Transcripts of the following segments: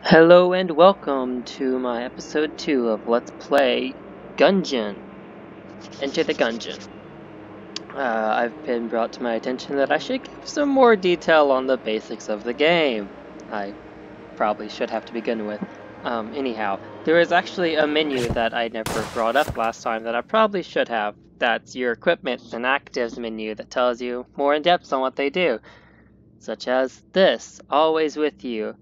Hello and welcome to my episode 2 of Let's Play Gungeon. Enter the Gungeon. I've been brought to my attention that I should give some more detail on the basics of the game. I probably should have to begin with. Anyhow, there is actually a menu that I never brought up last time that I probably should have. That's your equipment and actives menu that tells you more in depth on what they do. Such as this, always with you.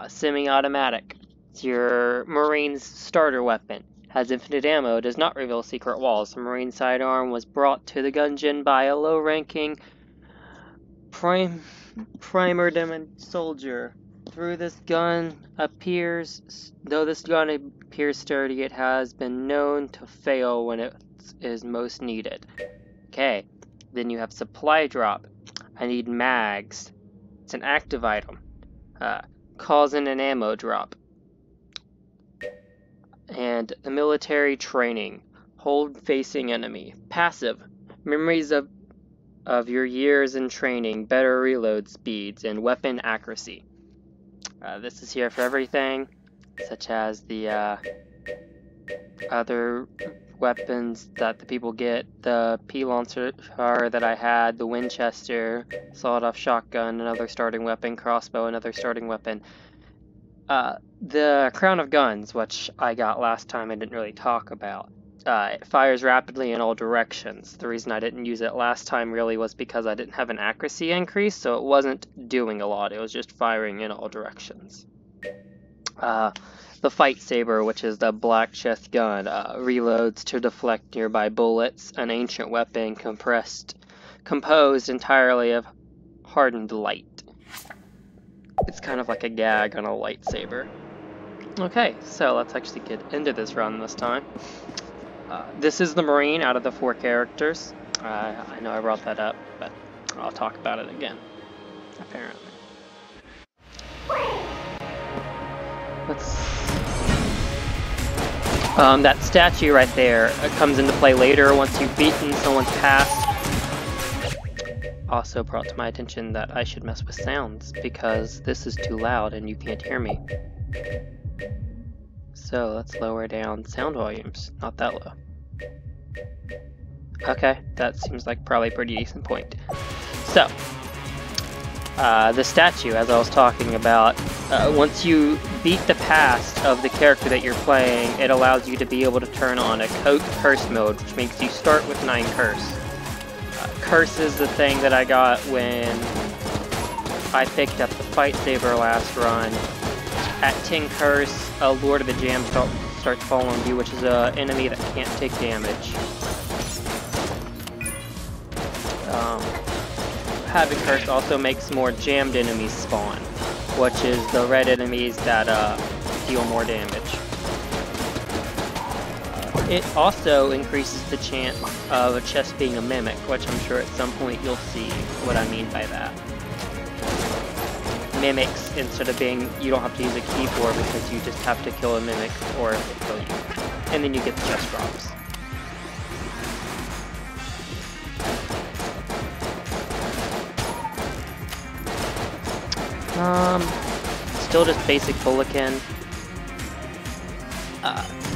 Semi-automatic. It's your Marine's starter weapon. Has infinite ammo, does not reveal secret walls. The Marine sidearm was brought to the Gungeon by a low-ranking primer demon soldier. Though this gun appears sturdy, it has been known to fail when it is most needed. Okay, then you have supply drop. I need mags. It's an active item. Calls in an ammo drop. And the military training. Hold facing enemy. Passive. Memories of your years in training. Better reload speeds and weapon accuracy. This is here for everything, such as the other weapons that the people get. The P-Lancer that I had, the Winchester, sawed-off shotgun, another starting weapon, crossbow, another starting weapon. The Crown of Guns, which I got last time I didn't really talk about. It fires rapidly in all directions. The reason I didn't use it last time really was because I didn't have an accuracy increase, so it wasn't doing a lot. It was just firing in all directions. The Fight Saber, which is the black chest gun, reloads to deflect nearby bullets, an ancient weapon composed entirely of hardened light. It's kind of like a gag on a lightsaber. Okay, so let's actually get into this run this time. This is the Marine out of the 4 characters. I know I brought that up, but I'll talk about it again, apparently. That statue right there comes into play later once you've beaten someone's past. Also brought to my attention that I should mess with sounds because this is too loud and you can't hear me. So let's lower down sound volumes, not that low. Okay, that seems like probably a pretty decent point. So, the statue, as I was talking about, once you beat the past of the character that you're playing, it allows you to be able to turn on a curse mode, which makes you start with 9 curse. Curse is the thing that I got when I picked up the Fight Saber last run. At 10 curse, a Lord of the Jam starts following you, which is an enemy that can't take damage. Having curse also makes more jammed enemies spawn, which is the red enemies that deal more damage. It also increases the chance of a chest being a mimic, which I'm sure at some point you'll see what I mean by that. Mimics, instead of being, you don't have to use a keyboard because you just have to kill a mimic or it will kill you. And then you get the chest drops. Still just basic Bulletin.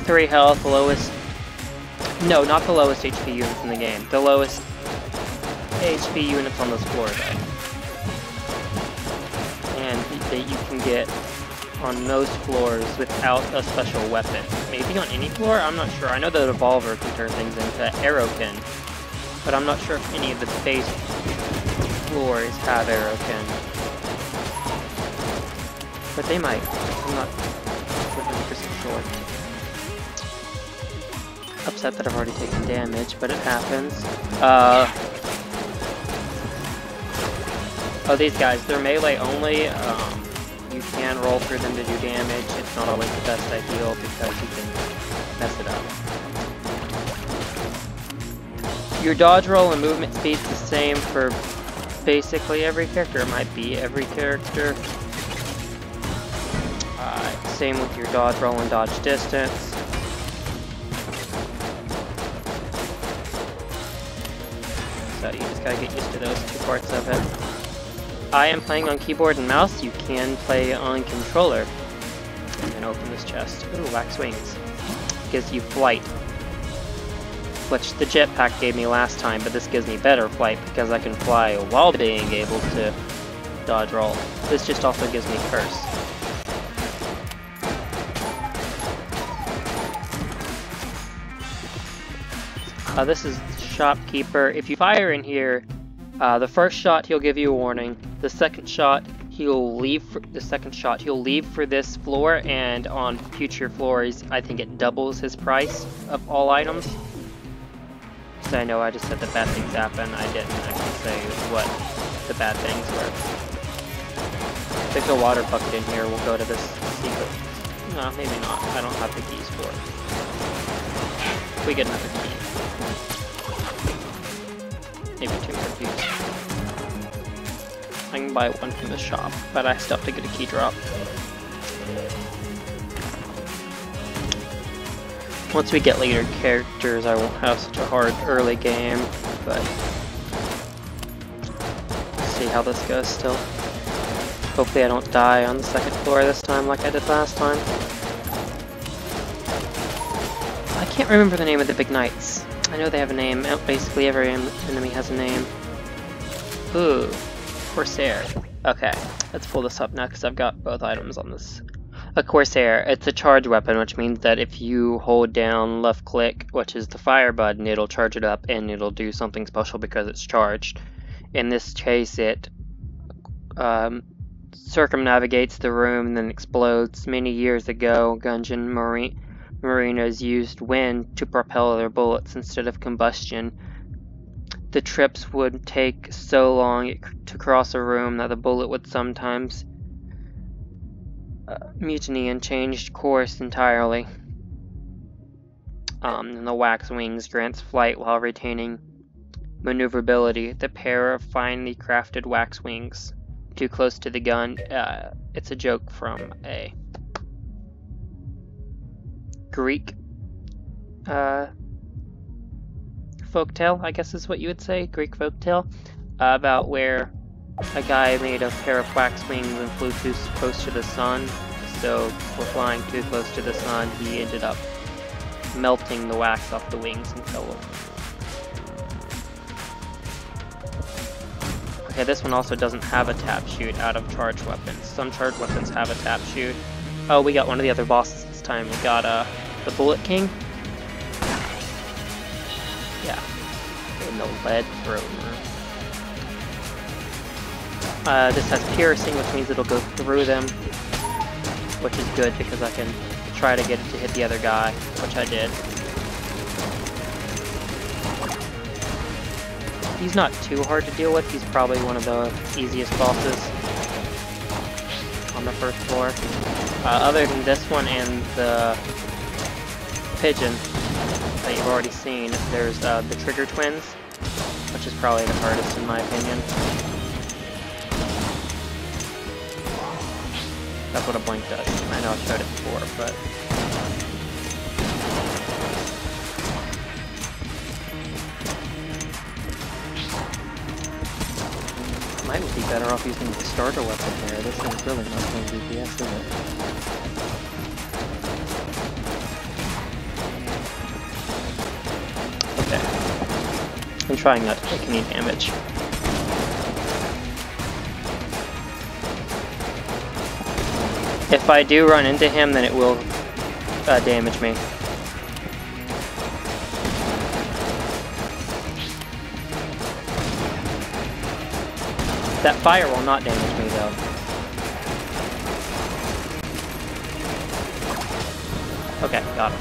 3 health, lowest... No, not the lowest HP units in the game. The lowest HP units on this floor, though. And that you can get on most floors without a special weapon. Maybe on any floor? I'm not sure. I know the revolver can turn things into arrow kin, but I'm not sure if any of the base floors have arrow kin. But they might. I'm not 100% sure. Upset that I've already taken damage, but it happens. Oh, these guys, they're melee only. You can roll through them to do damage. It's not always the best ideal because you can mess it up. Your dodge roll and movement speed's the same for basically every character. It might be every character. Same with your dodge roll and dodge distance. So you just gotta get used to those 2 parts of it. I am playing on keyboard and mouse. You can play on controller. I'm gonna open this chest. Ooh, wax wings. Gives you flight, which the jetpack gave me last time, but this gives me better flight because I can fly while being able to dodge roll. This just also gives me curse. This is Shopkeeper. If you fire in here, the first shot he'll give you a warning. The second shot he'll leave. He'll leave for this floor, and on future floors, I think it doubles his price of all items. So I know I just said the bad things happen. I didn't actually say what the bad things were. There's a water bucket in here. We'll go to this secret. No, maybe not. I don't have the keys for it. We get another key. Maybe 2 more keys. I can buy one from the shop, but I still have to get a key drop. Once we get later characters, I won't have such a hard early game, but see how this goes still. Hopefully I don't die on the second floor this time like I did last time. I can't remember the name of the big knights. I know they have a name. Basically every enemy has a name. Ooh, Corsair. Okay, let's pull this up now because I've got both items on this. A Corsair, it's a charge weapon, which means that if you hold down left click, which is the fire button, it'll charge it up and it'll do something special because it's charged. In this case, it circumnavigates the room and then explodes. Many years ago, Gungeon Marinas used wind to propel their bullets instead of combustion. The trips would take so long to cross a room that the bullet would sometimes mutiny and changed course entirely. And the wax wings grants flight while retaining maneuverability. The pair of finely crafted wax wings. Too close to the gun. It's a joke from a Greek folktale, I guess is what you would say, Greek folktale, about where a guy made a pair of wax wings and flew too close to the sun, so for flying too close to the sun, he ended up melting the wax off the wings and fell over. Okay, this one also doesn't have a tap shoot out of charged weapons. Some charged weapons have a tap shoot. Oh, we got one of the other bosses this time. We got the Bullet King. Yeah, in the lead throne room. This has piercing, which means it'll go through them, which is good because I can try to get it to hit the other guy, which I did. He's not too hard to deal with. He's probably one of the easiest bosses on the first floor. Other than this one and the pigeon that you've already seen, there's the Trigger Twins, which is probably the hardest in my opinion. That's what a blink does. I know I've showed it before, but might be better off using the starter weapon there. This thing's really not going DPS, is it? Okay. I'm trying not to take any damage. If I do run into him, then it will damage me. That fire will not damage me, though. Okay, got him.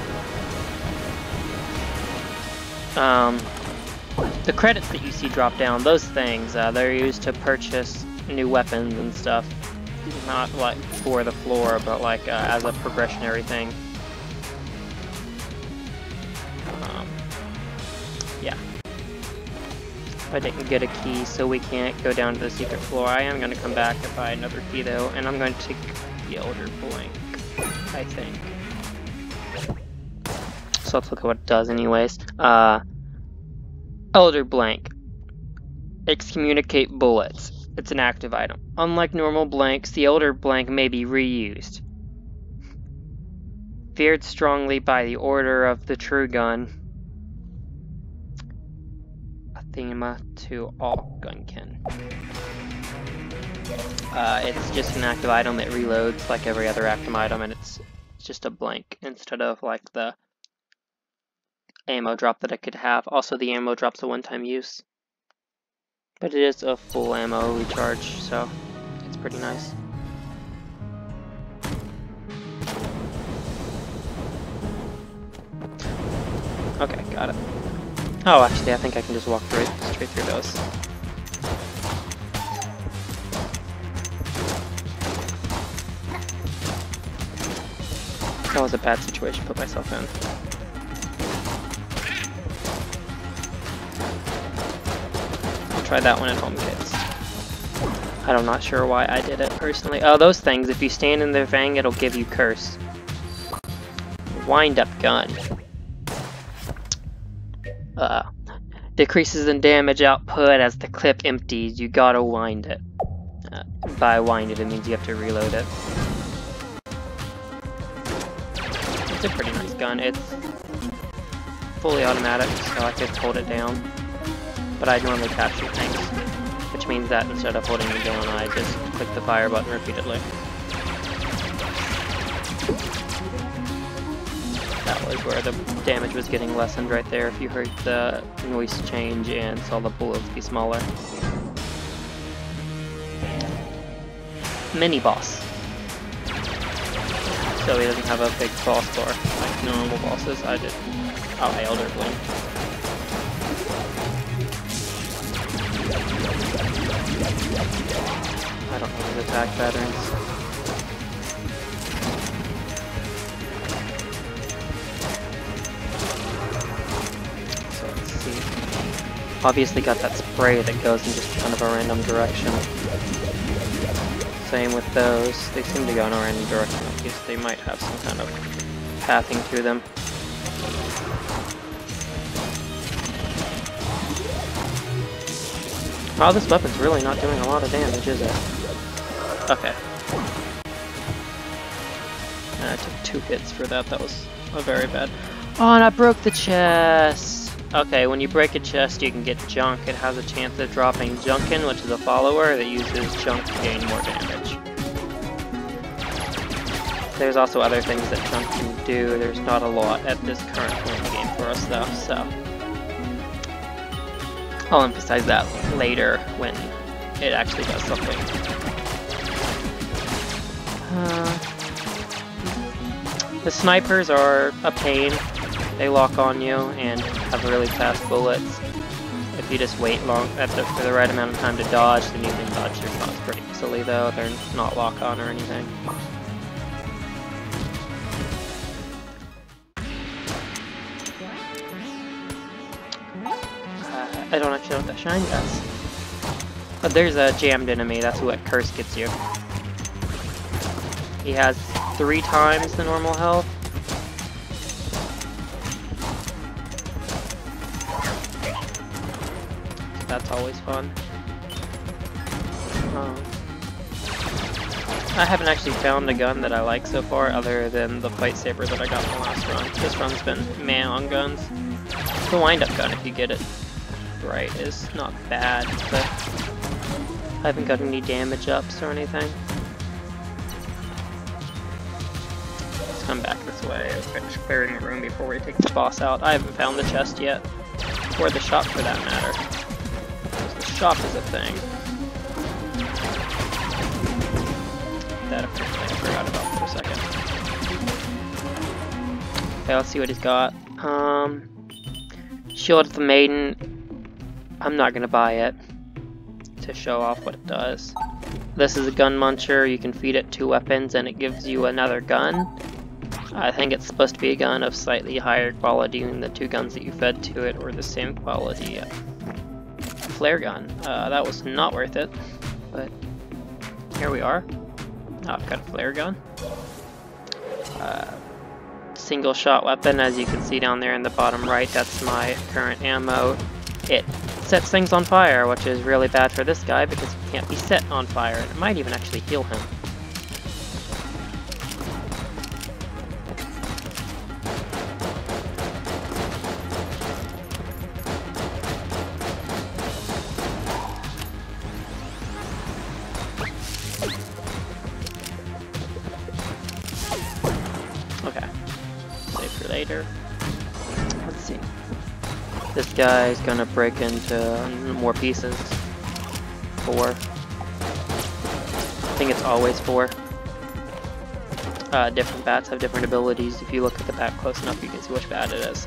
The credits that you see drop down, those things, they're used to purchase new weapons and stuff. Not like for the floor, but like as a progressionary thing. Yeah. I didn't get a key, so we can't go down to the secret floor. I am going to come back and buy another key, though, and I'm going to take the Elder Blank, I think. So let's look at what it does anyways. Elder Blank. Excommunicate bullets. It's an active item. Unlike normal blanks, the Elder Blank may be reused. veered strongly by the order of the true gun. Thema to all gunkin. It's just an active item that reloads like every other active item, and it's just a blank instead of like the ammo drop that I could have. Also, the ammo drop's a one-time use, but it is a full ammo recharge, so it's pretty nice. Okay, got it. Oh, actually, I think I can just walk straight through those. That was a bad situation to put myself in. I'll try that one at home, kids. I'm not sure why I did it personally. Oh, those things, if you stand in their fang, it'll give you curse. Wind-up gun. Decreases in damage output as the clip empties. You gotta wind it. By wind it, it means you have to reload it. It's a pretty nice gun. It's fully automatic, so I could hold it down. But I normally capture things, which means that instead of holding it down, I just click the fire button repeatedly. That was where the damage was getting lessened right there, if you heard the noise change and saw the bullets be smaller. Mini boss. So he doesn't have a big boss bar like normal bosses. I did. Oh, Elder Blink. I don't know his attack patterns. Obviously got that spray that goes in just kind of a random direction. Same with those. They seem to go in a random direction. At least they might have some kind of pathing to them. Wow, this weapon's really not doing a lot of damage, is it? Okay. I took 2 hits for that. That was a very bad. Oh, and I broke the chest! Okay, when you break a chest, you can get junk. It has a chance of dropping Junkin, which is a follower that uses junk to gain more damage. There's also other things that junk can do. There's not a lot at this current point in the game for us, though, so I'll emphasize that later when it actually does something. The snipers are a pain. They lock on you and have really fast bullets. If you just wait long for the right amount of time to dodge, then you can dodge your shots pretty easily, though. They're not lock on or anything. I don't actually know what that shine does. But there's a jammed enemy. That's what curse gets you. He has 3 times the normal health. That's always fun. I haven't actually found a gun that I like so far other than the fight saber that I got in the last run. This run's been meh on guns. The wind-up gun, if you get it right, is not bad, but I haven't got any damage ups or anything. Let's come back this way and finish clearing the room before we take the boss out. I haven't found the chest yet, or the shop for that matter. Shop is a thing. That apparently I forgot about for a second. Okay, let's see what he's got. Shield of the Maiden. I'm not gonna buy it to show off what it does. This is a gun muncher. You can feed it 2 weapons and it gives you another gun. I think it's supposed to be a gun of slightly higher quality than the 2 guns that you fed to it, or the same quality. Flare gun. That was not worth it, but here we are. Oh, I've got a flare gun. Single shot weapon, as you can see down there in the bottom right, that's my current ammo. It sets things on fire, which is really bad for this guy because he can't be set on fire, and it might even actually heal him. later. Let's see. This guy's gonna break into more pieces. 4. I think it's always 4. Different bats have different abilities. If you look at the bat close enough, you can see which bat it is.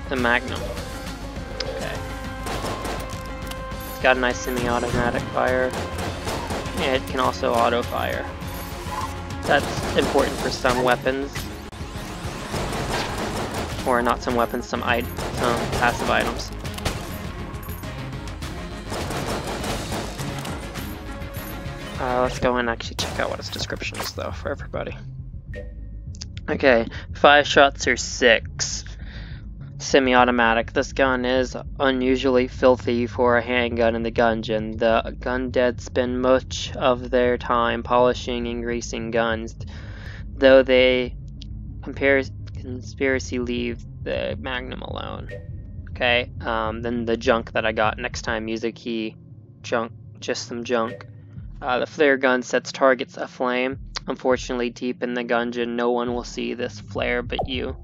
The Magnum. Okay. It's got a nice semi-automatic fire. And it can also auto-fire. That's important for some weapons. Or not some weapons, some passive items. Let's go and actually check out what its description is, though, for everybody. Okay, 5 shots or 6. Semi-automatic. This gun is unusually filthy for a handgun in the Gungeon. The Gundead spend much of their time polishing and greasing guns, though they conspiracy leave the Magnum alone. Okay, then the junk that I got next time, use a key. Junk, just some junk. The flare gun sets targets aflame. Unfortunately, deep in the Gungeon, no one will see this flare but you.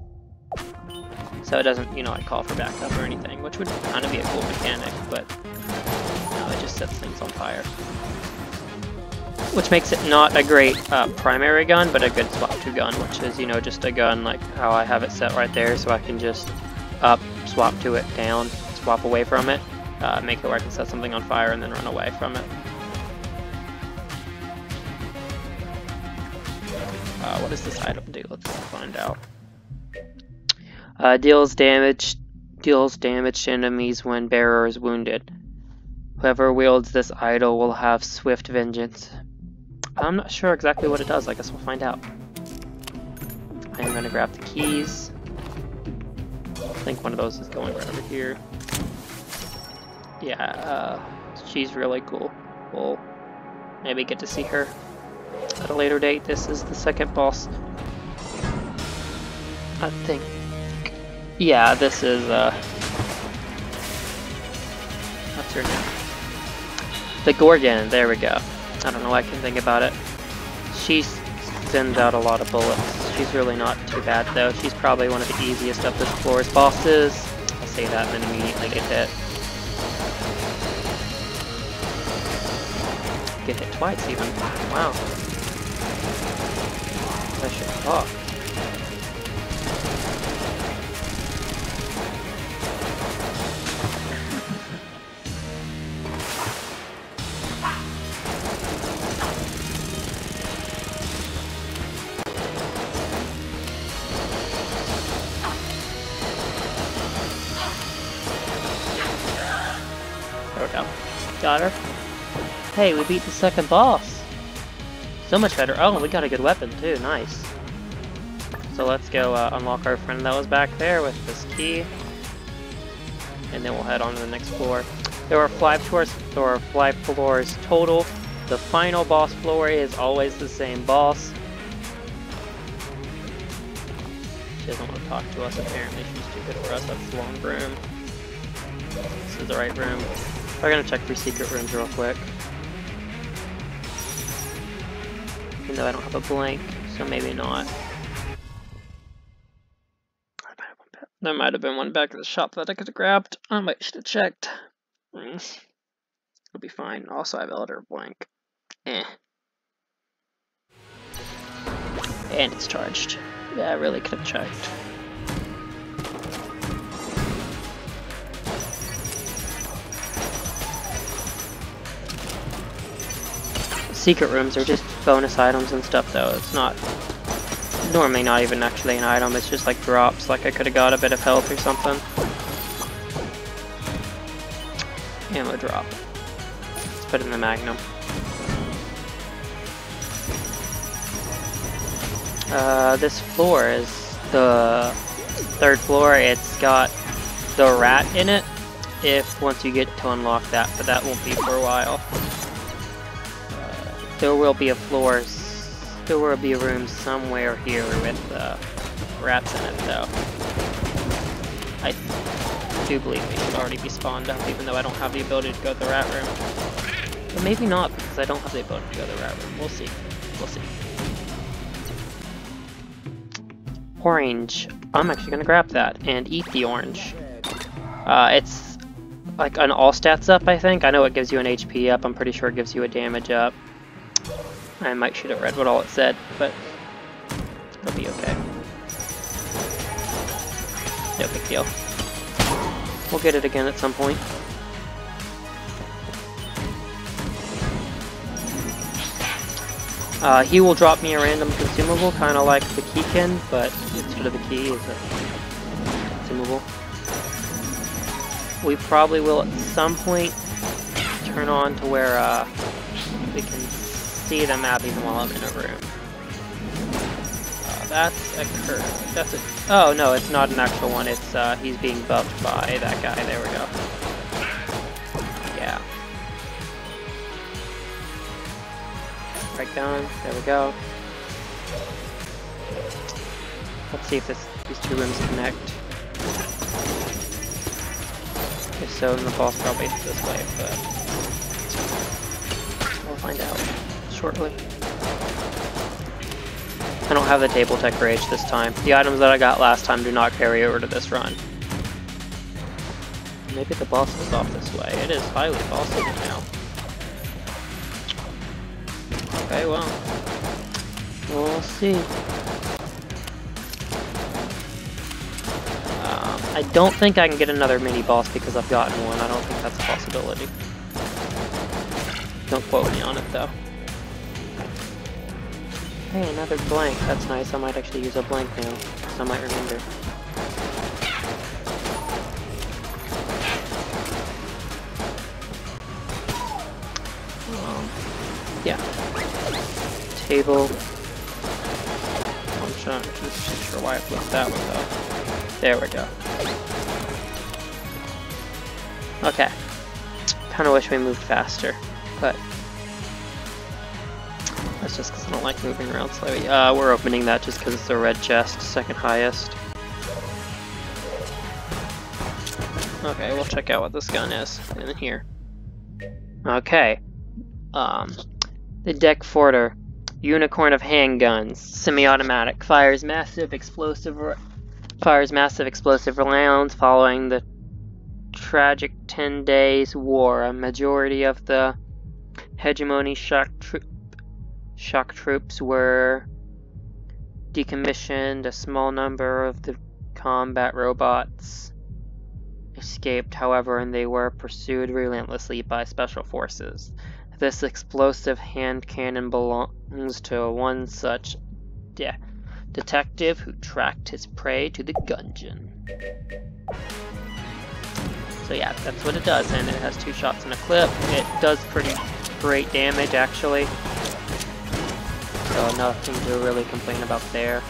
So it doesn't, like, call for backup or anything, which would kind of be a cool mechanic, but it just sets things on fire. Which makes it not a great primary gun, but a good swap to gun, which is, just a gun like how I have it set right there, so I can just up, swap to it, down, swap away from it, make it where I can set something on fire and then run away from it. What does this item do? Let's find out. Deals damage to enemies when bearer is wounded. Whoever wields this idol will have swift vengeance. I'm not sure exactly what it does. I guess we'll find out. I'm gonna grab the keys. I think one of those is going right over here. Yeah, she's really cool. We'll maybe get to see her at a later date. This is the second boss, I think. Yeah, this is, what's her name? The Gorgon, there we go. I don't know why I can think about it. She sends out a lot of bullets. She's really not too bad, though. She's probably one of the easiest of this floor's bosses. I say that and then immediately get hit. Get hit twice, even. Wow. I should talk. There we go. Got her. Hey, we beat the second boss. So much better. Oh, we got a good weapon too. Nice. So let's go unlock our friend that was back there with this key. And then we'll head on to the next floor. There are 5 floors total. The final boss floor is always the same boss. She doesn't want to talk to us apparently. She's too good for us. That's the wrong room. This is the right room. We're gonna check for secret rooms real quick. Even though I don't have a blank, so maybe not. There might have been one back at the shop that I could have grabbed. I might should have checked. It'll be fine. Also, I have Elder blank. And it's charged. Yeah, I really could have checked. Secret rooms are just bonus items and stuff, though. It's not normally not even actually an item. It's just like drops. Like I could have got a bit of health or something. Ammo drop. Let's put it in the Magnum. This floor is the 3rd floor. It's got the rat in it. If once you get to unlock that, but that won't be for a while. There will be a floor, there will be a room somewhere here with rats in it, though. I do believe they should already be spawned up, even though I don't have the ability to go to the rat room. But maybe not, because I don't have the ability to go to the rat room. We'll see. We'll see. Orange. I'm actually gonna grab that and eat the orange. It's like an all stats up, I think. I know it gives you an HP up. I'm pretty sure it gives you a damage up. I might should have read what all it said, but it'll be okay. No big deal. We'll get it again at some point. He will drop me a random consumable, kind of like the keykin, but instead of the key is a consumable. We probably will at some point turn on to where we can see the map even while I'm in a room. That's a curve. That's a. Oh no, it's not an actual one. It's he's being buffed by that guy. There we go. Yeah. Right down. There we go. Let's see if these two rooms connect. If so, then the boss probably is this way, but we'll find out shortly. I don't have the table tech rage this time. The items that I got last time do not carry over to this run. Maybe the boss is off this way. It is highly possible now. Okay, well, we'll see. I don't think I can get another mini boss because I've gotten one. I don't think that's a possibility. Don't quote me on it though. Hey, another blank. That's nice. I might actually use a blank now, so I might remember. Yeah. Table. I'm not sure why I flipped that one though. There we go. Okay. Kinda wish we moved faster, but that's just because I don't like moving around slowly. We're opening that just because it's the red chest, second highest. Okay, we'll check out what this gun is in here. Okay. The Deck Forter. Unicorn of handguns. Semi-automatic. Fires massive explosive rounds following the tragic 10 days war. A majority of the hegemony shock troops were decommissioned. A small number of the combat robots escaped, however, and they were pursued relentlessly by special forces. This explosive hand cannon belongs to one such detective who tracked his prey to the Gungeon. So yeah, that's what it does, and it has 2 shots in a clip. It does pretty great damage, actually. So nothing to really complain about there.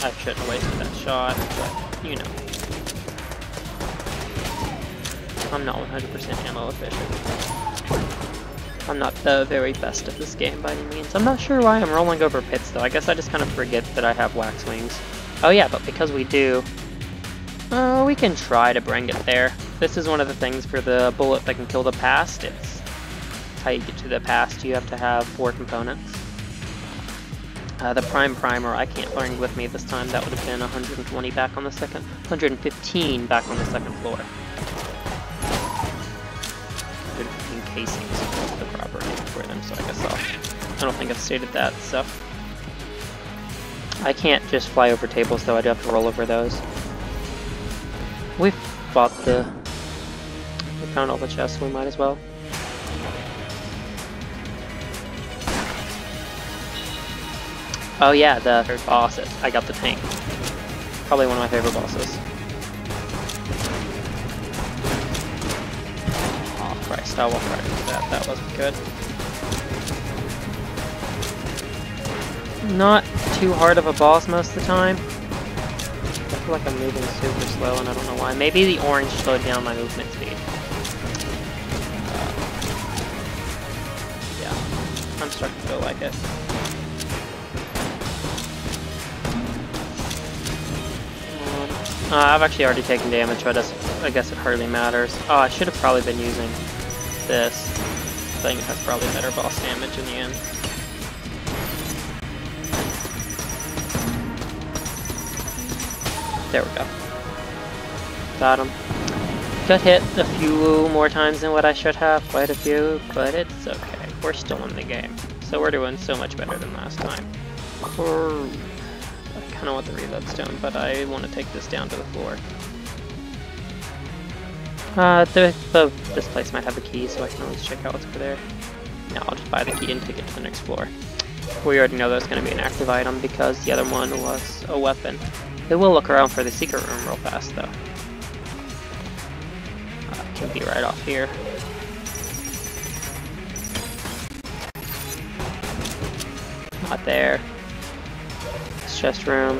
I shouldn't have wasted that shot, but you know. I'm not 100% ammo efficient. I'm not the very best at this game by any means. I'm not sure why I'm rolling over pits though. I guess I just kind of forget that I have wax wings. Oh yeah, but because we do, we can try to bring it there. This is one of the things for the bullet that can kill the past. It's how you get to the past. You have to have 4 components. The prime primer I can't bring with me this time. That would have been 120 back on the second, 115 back on the second floor. 115 casings is the proper name for them, so I guess I don't think I've stated that, so. I can't just fly over tables though, I do have to roll over those. We found all the chests, we might as well. Oh yeah, the third boss. I got the tank. Probably one of my favorite bosses. Oh Christ, I walked right into that. That wasn't good. Not too hard of a boss most of the time. I feel like I'm moving super slow and I don't know why. Maybe the orange slowed down my movement speed. Yeah, I'm starting to feel like it. I've actually already taken damage, but I guess it hardly matters. Oh, I should have probably been using this. I think it has probably better boss damage in the end. There we go. Got him. Got hit a few more times than what I should have, quite a few, but it's okay. We're still in the game, so we're doing so much better than last time. I kind of want the reload stone, but I want to take this down to the floor. This place might have a key, so I can always check out what's over there. No, I'll just buy the key and take it to the next floor. We already know there's going to be an active item because the other one was a weapon. It will look around for the secret room real fast, though. Can be right off here. Not there. It's chest room.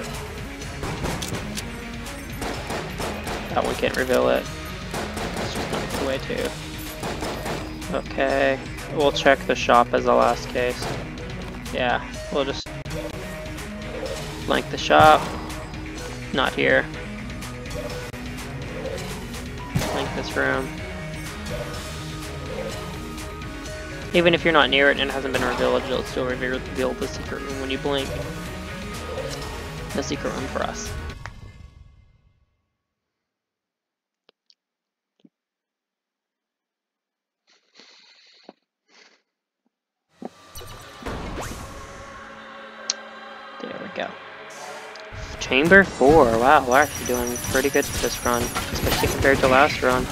That one can't reveal it. It's just on its way too. Okay, we'll check the shop as a last case. Yeah, we'll just blank the shop. Not here. Blank this room. Even if you're not near it and it hasn't been revealed, it'll still reveal the secret room when you blink. The secret room for us. There we go. Chamber 4. Wow, we're actually doing pretty good this run, especially compared to last run.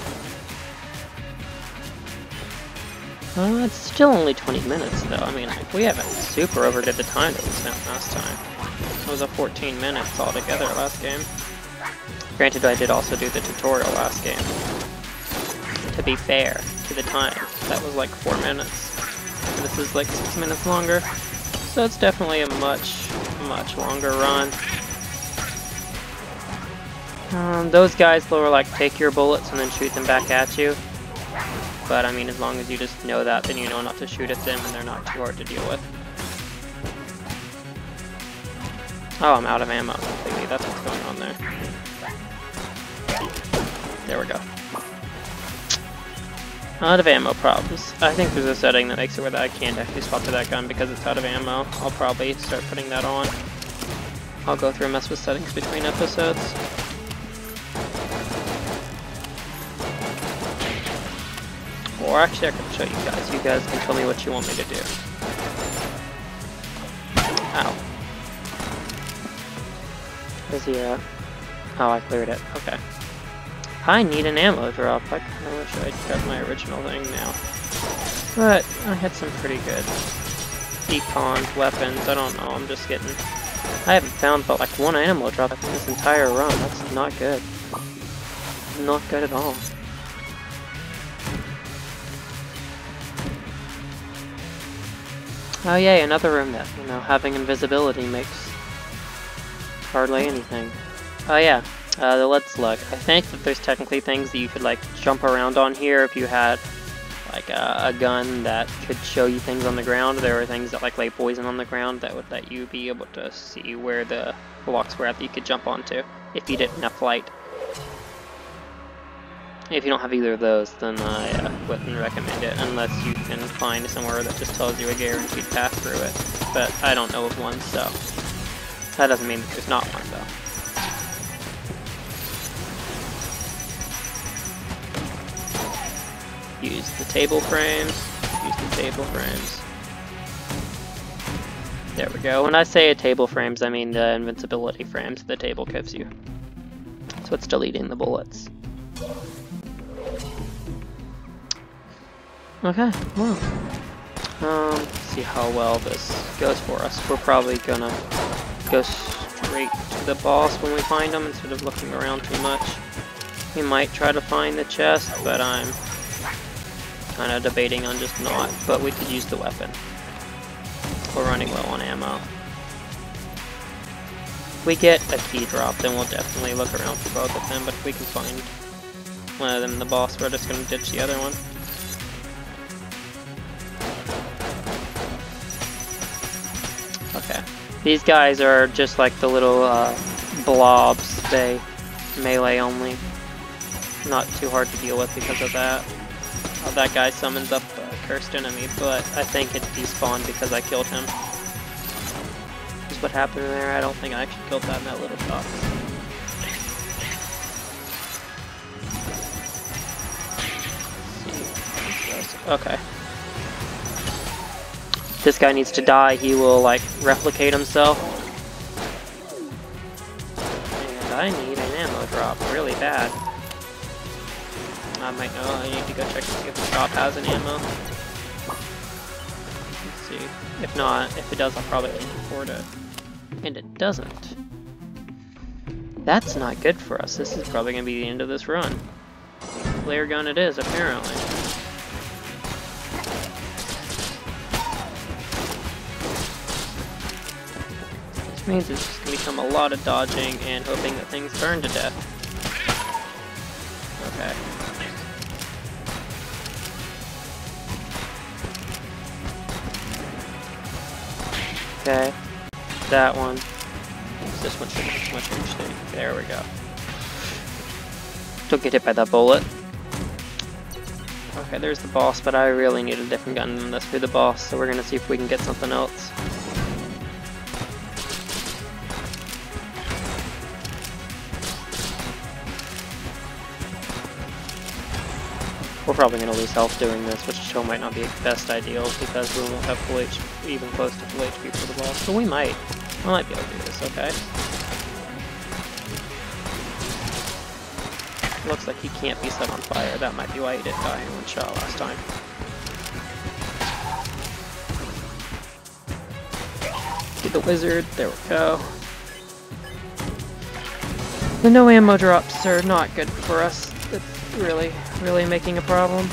It's still only 20 minutes though. I mean, we haven't super overdid the time that we spent last time. It was a 14 minutes altogether last game. Granted, I did also do the tutorial last game. To be fair to the time, that was like 4 minutes. And this is like 6 minutes longer. So it's definitely a much longer run. Those guys will like take your bullets and then shoot them back at you. But I mean, as long as you just know that, then you know not to shoot at them and they're not too hard to deal with. Oh, I'm out of ammo completely. That's what's going on there. There we go. Out of ammo problems. I think there's a setting that makes it where that I can't actually swap to that gun because it's out of ammo. I'll probably start putting that on. I'll go through and mess with settings between episodes. Or actually I can show you guys. You guys can tell me what you want me to do. Ow. Where's he at? Oh, I cleared it. Okay. I need an ammo drop. I kinda wish I'd grabbed my original thing now. But I had some pretty good decon weapons. I don't know, I'm just getting... I haven't found but like one ammo drop in this entire run. That's not good. Not good at all. Oh yay, another room that, you know, having invisibility makes hardly anything. Oh yeah, let's look. I think that there's technically things that you could like jump around on here if you had like a gun that could show you things on the ground. There are things that like lay poison on the ground that would let you be able to see where the blocks were at that you could jump onto if you didn't have flight. If you don't have either of those, then I wouldn't recommend it unless you can find somewhere that just tells you a guaranteed path through it. But I don't know of one, so that doesn't mean that there's not one though. Use the table frames. Use the table frames. There we go. When I say table frames, I mean the invincibility frames the table gives you. So it's deleting the bullets. Okay, well, see how well this goes for us. We're probably gonna go straight to the boss when we find him instead of looking around too much. We might try to find the chest, but I'm kind of debating on just not, but we could use the weapon. We're running low on ammo. If we get a key drop, then we'll definitely look around for both of them, but if we can find one of them in the boss, we're just gonna ditch the other one. Okay. These guys are just like the little blobs. They melee only. Not too hard to deal with because of that. That guy summons up a cursed enemy, but I think it despawned because I killed him. Is what happened there. I don't think I actually killed that in that little shot. goes. Okay. This guy needs to die. He will, like, replicate himself. And I need an ammo drop really bad. I might know. I need to go check to see if the shop has an ammo. Let's see. If not, if it does, I'll probably can't afford it. And it doesn't. That's not good for us. This is probably going to be the end of this run. Flare gun it is, apparently. This means it's just going to become a lot of dodging and hoping that things burn to death. Okay. Okay. That one. This one shouldn't be much interesting. There we go. Don't get hit by that bullet. Okay, there's the boss, but I really need a different gun than this for the boss, so we're gonna see if we can get something else. We're probably gonna lose health doing this, which still might not be the best ideal because we won't have full HP, even close to full HP for the boss. But we might. I might be able to do this, okay? Looks like he can't be set on fire. That might be why he didn't die in one shot last time. Get the wizard. There we go. The no ammo drops are not good for us. It's really, really making a problem.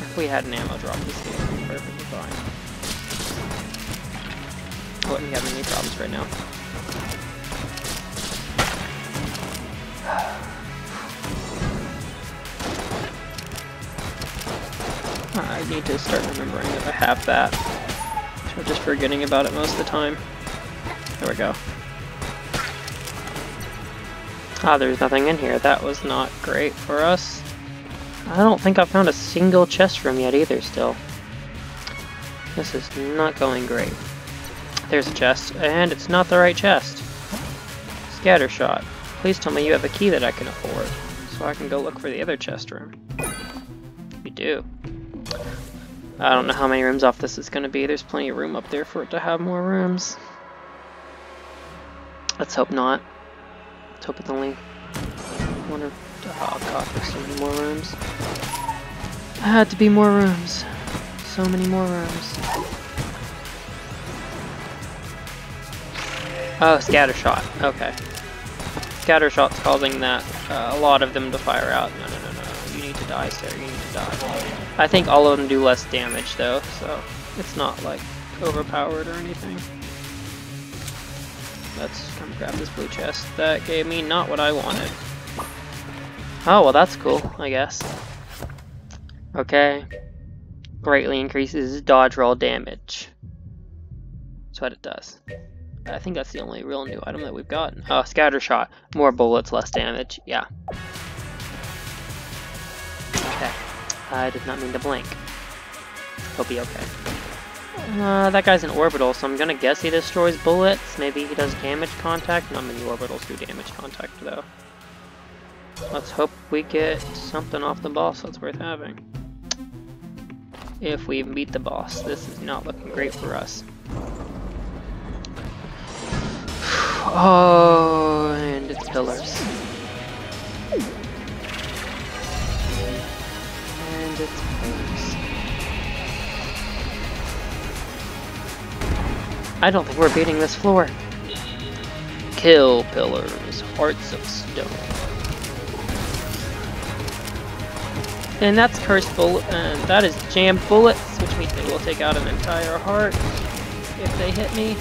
If we had an ammo drop, this game would be perfectly fine. I wouldn't be having any problems right now. I need to start remembering that I have that. So I'm just forgetting about it most of the time. There we go. Ah, there's nothing in here. That was not great for us. I don't think I've found a single chest room yet either still. This is not going great. There's a chest, and it's not the right chest. Scatter shot. Please tell me you have a key that I can afford, so I can go look for the other chest room. You do. I don't know how many rooms off this is going to be. There's plenty of room up there for it to have more rooms. Let's hope not. Let's hope it's only one or... Oh god, there's so many more rooms. There had to be more rooms. So many more rooms. Oh, scatter shot. Okay. Scatter shot's causing that, a lot of them to fire out. No. You need to die, sir. You need to die. I think all of them do less damage, though, so it's not, like, overpowered or anything. Let's come grab this blue chest. That gave me not what I wanted. Oh, well, that's cool, I guess. Okay. Greatly increases dodge roll damage. That's what it does. I think that's the only real new item that we've gotten. Oh, scatter shot. More bullets, less damage. Yeah. Okay. I did not mean to blink. He'll be okay. That guy's an orbital, so I'm gonna guess he destroys bullets. Maybe he does damage contact. Not many orbitals do damage contact, though. Let's hope we get something off the boss that's worth having. If we even beat the boss. This is not looking great for us. Oh, and it's pillars. And it's pillars. I don't think we're beating this floor. Kill pillars, hearts of stone. And that's cursed bullet, and that is jammed bullets, which means they will take out an entire heart if they hit me.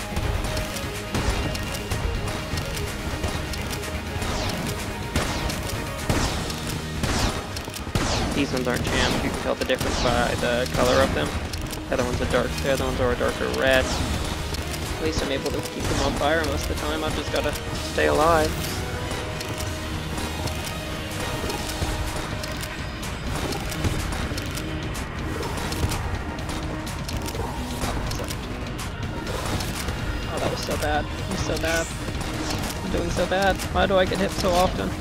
These ones aren't jammed. You can tell the difference by the color of them. The other ones are dark. The other ones are a darker red. At least I'm able to keep them on fire most of the time. I've just gotta stay alive. Oh, that was so bad. That was so bad. I'm doing so bad. Why do I get hit so often?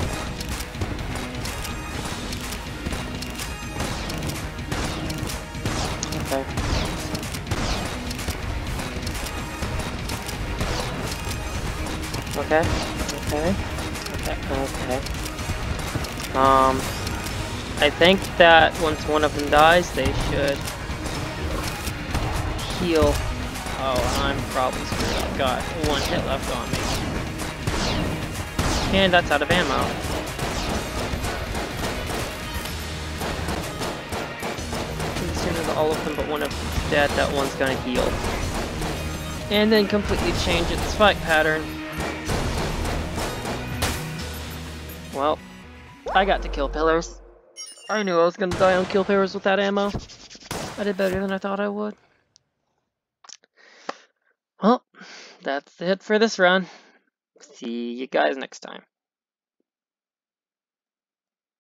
Okay. Okay. Okay. Okay. I think that once one of them dies, they should heal. Oh, I'm probably screwed up. Got one hit left on me. And that's out of ammo. As soon as all of them but one of them's dead, that one's gonna heal. And then completely change its fight pattern. Well, I got to kill pillars. I knew I was gonna die on kill pillars with that ammo. I did better than I thought I would. Well, that's it for this run. See you guys next time.